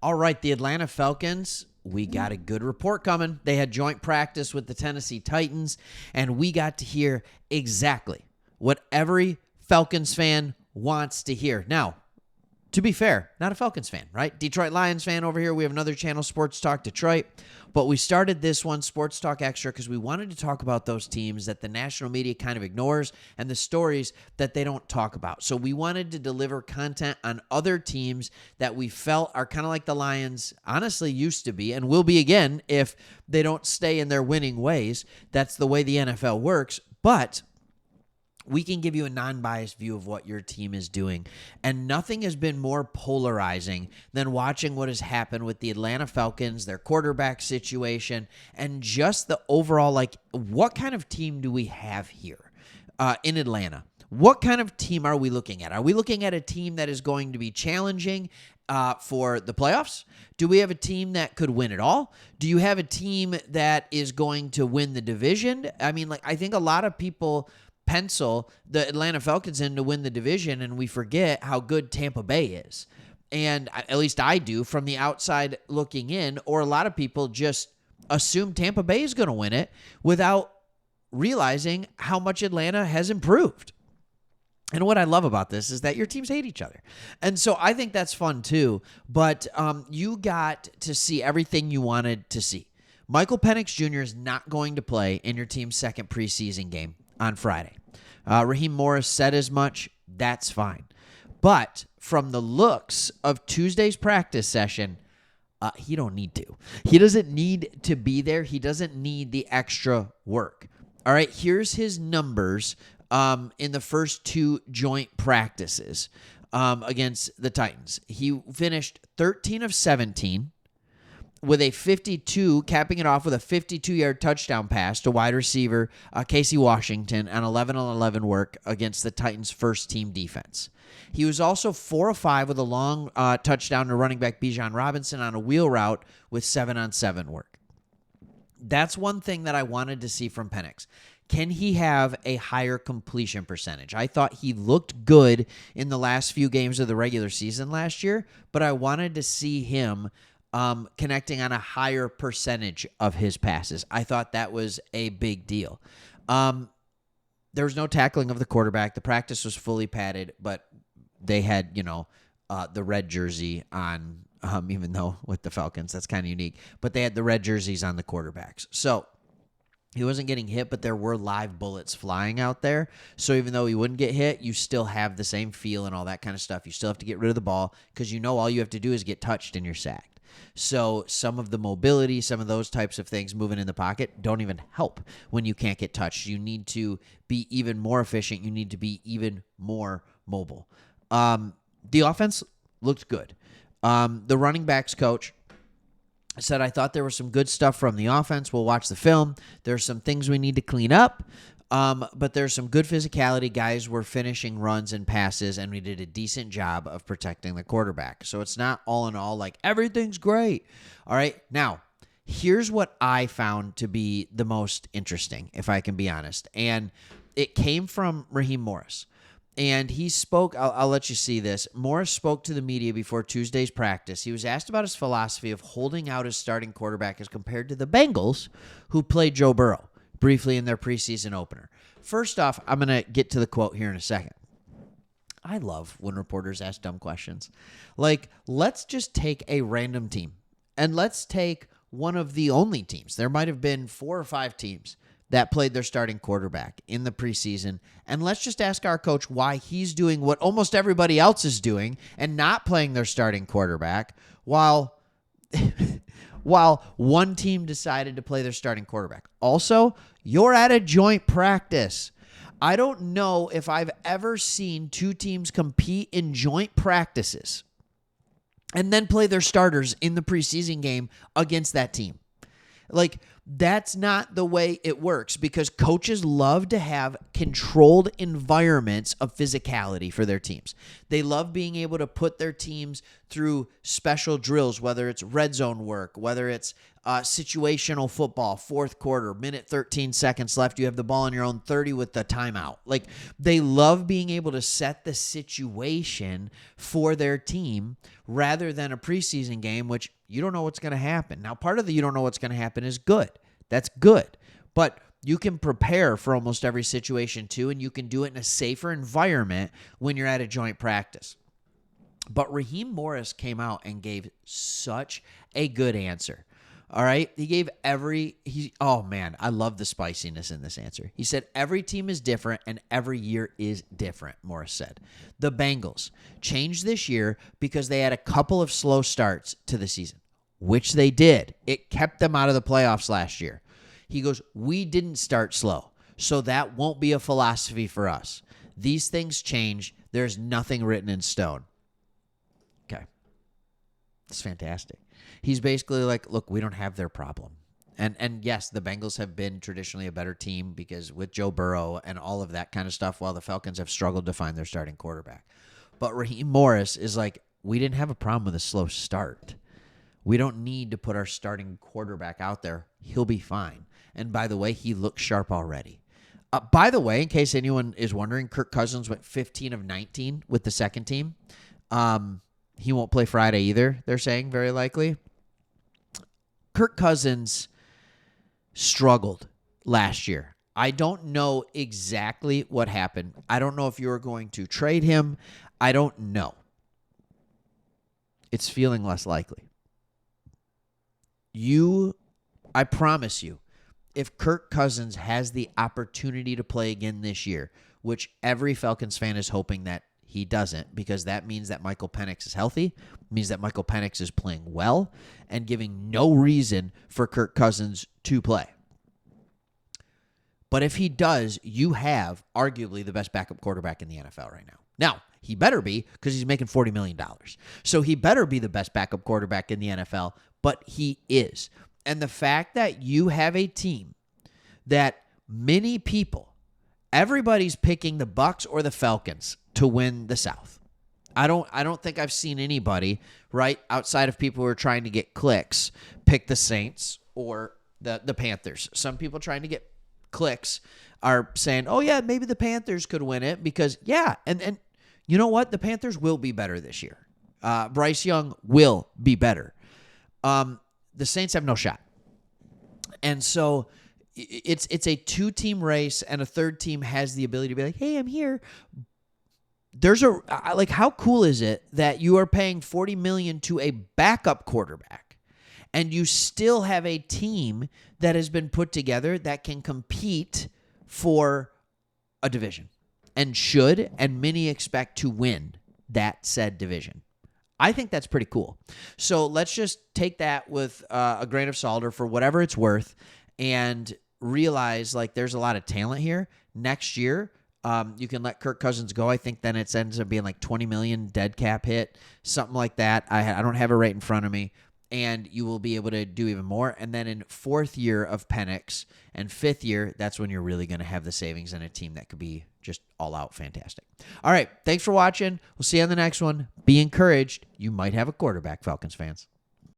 All right, the Atlanta Falcons, we got a good report coming. They had joint practice with the Tennessee Titans, and we got to hear exactly what every Falcons fan wants to hear. Now, to be fair, not a Falcons fan, right? Detroit Lions fan over here. We have another channel, Sports Talk Detroit. But we started this one, Sports Talk Extra, because we wanted to talk about those teams that the national media kind of ignores and the stories that they don't talk about. So we wanted to deliver content on other teams that we felt are kind of like the Lions honestly used to be and will be again if they don't stay in their winning ways. That's the way the NFL works. But we can give you a non-biased view of what your team is doing. And nothing has been more polarizing than watching what has happened with the Atlanta Falcons, their quarterback situation, and just the overall, like, what kind of team do we have here in Atlanta? What kind of team are we looking at? Are we looking at a team that is going to be challenging for the playoffs? Do we have a team that could win it all? Do you have a team that is going to win the division? I mean, like, I think a lot of people pencil the Atlanta Falcons in to win the division, and we forget how good Tampa Bay is. And at least I do from the outside looking in, or a lot of people just assume Tampa Bay is going to win it without realizing how much Atlanta has improved. And what I love about this is that your teams hate each other. And so I think that's fun too. But you got to see everything you wanted to see. Michael Penix Jr. is not going to play in your team's second preseason game on Friday. Raheem Morris said as much. That's fine. But from the looks of Tuesday's practice session, he don't need to. He doesn't need to be there. He doesn't need the extra work. All right, here's his numbers in the first two joint practices against the Titans. He finished 13 of 17 with a 52, capping it off with a 52-yard touchdown pass to wide receiver Casey Washington on 11-on-11 work against the Titans' first-team defense. He was also 4 of 5 with a long touchdown to running back Bijan Robinson on a wheel route with 7-on-7 work. That's one thing that I wanted to see from Penix. Can he have a higher completion percentage? I thought he looked good in the last few games of the regular season last year, but I wanted to see him connecting on a higher percentage of his passes. I thought that was a big deal. There was no tackling of the quarterback. The practice was fully padded, but they had, the red jersey on, even though with the Falcons, that's kind of unique. But they had the red jerseys on the quarterbacks. So he wasn't getting hit, but there were live bullets flying out there. So even though he wouldn't get hit, you still have the same feel and all that kind of stuff. You still have to get rid of the ball because all you have to do is get touched and you're sacked. So some of the mobility, some of those types of things moving in the pocket don't even help when you can't get touched. You need to be even more efficient. You need to be even more mobile. The offense looked good. The running backs coach said, I thought there was some good stuff from the offense. We'll watch the film. There's some things we need to clean up. But there's some good physicality. Guys were finishing runs and passes, and we did a decent job of protecting the quarterback. So it's not all in all like everything's great. All right. Now, here's what I found to be the most interesting, if I can be honest. And it came from Raheem Morris. And he spoke, I'll let you see this. Morris spoke to the media before Tuesday's practice. He was asked about his philosophy of holding out his starting quarterback as compared to the Bengals, who played Joe Burrow briefly in their preseason opener. First off, I'm going to get to the quote here in a second. I love when reporters ask dumb questions. Like, let's just take a random team, and let's take one of the only teams. There might have been 4 or 5 teams that played their starting quarterback in the preseason, and let's just ask our coach why he's doing what almost everybody else is doing and not playing their starting quarterback while one team decided to play their starting quarterback. Also, you're at a joint practice. I don't know if I've ever seen 2 teams compete in joint practices and then play their starters in the preseason game against that team. Like, That's not the way it works because coaches love to have controlled environments of physicality for their teams. They love being able to put their teams through special drills, whether it's red zone work, whether it's situational football, fourth quarter, minute 13 seconds left. You have the ball in your own 30 with the timeout. Like, they love being able to set the situation for their team rather than a preseason game, which you don't know what's going to happen. Now, part of the you don't know what's going to happen is good. That's good. But you can prepare for almost every situation too, and you can do it in a safer environment when you're at a joint practice. But Raheem Morris came out and gave such a good answer. All right? He gave oh man, I love the spiciness in this answer. He said, every team is different and every year is different, Morris said. The Bengals changed this year because they had a couple of slow starts to the season, which they did. It kept them out of the playoffs last year. He goes, we didn't start slow, so that won't be a philosophy for us. These things change. There's nothing written in stone. Okay. It's fantastic. He's basically like, look, we don't have their problem. And yes, the Bengals have been traditionally a better team because with Joe Burrow and all of that kind of stuff, while the Falcons have struggled to find their starting quarterback. But Raheem Morris is like, we didn't have a problem with a slow start. We don't need to put our starting quarterback out there. He'll be fine. And by the way, he looks sharp already. By the way, in case anyone is wondering, Kirk Cousins went 15 of 19 with the second team. He won't play Friday either, they're saying, very likely. Kirk Cousins struggled last year. I don't know exactly what happened. I don't know if you were going to trade him. I don't know. It's feeling less likely. I promise you, if Kirk Cousins has the opportunity to play again this year, which every Falcons fan is hoping that he doesn't, because that means that Michael Penix is healthy, means that Michael Penix is playing well, and giving no reason for Kirk Cousins to play. But if he does, you have arguably the best backup quarterback in the NFL right now. Now, he better be, because he's making $40 million. So he better be the best backup quarterback in the NFL, but he is. And the fact that you have a team that many people, everybody's picking the Bucs or the Falcons to win the South. I don't think I've seen anybody, right, outside of people who are trying to get clicks, pick the Saints or the Panthers. Some people trying to get clicks are saying, oh, yeah, maybe the Panthers could win it because, yeah, and you know what? The Panthers will be better this year. Bryce Young will be better. The Saints have no shot. And so it's a two-team race, and a third team has the ability to be like, hey, I'm here. How cool is it that you are paying $40 million to a backup quarterback, and you still have a team that has been put together that can compete for a division and should, and many expect to win that said division. I think that's pretty cool. So let's just take that with a grain of salt or for whatever it's worth and realize like there's a lot of talent here. Next year, you can let Kirk Cousins go. I think then it ends up being like $20 million dead cap hit, something like that. I don't have it right in front of me. And you will be able to do even more. And then in fourth year of Penix and fifth year, that's when you're really going to have the savings and a team that could be just all out fantastic. All right. Thanks for watching. We'll see you on the next one. Be encouraged. You might have a quarterback, Falcons fans.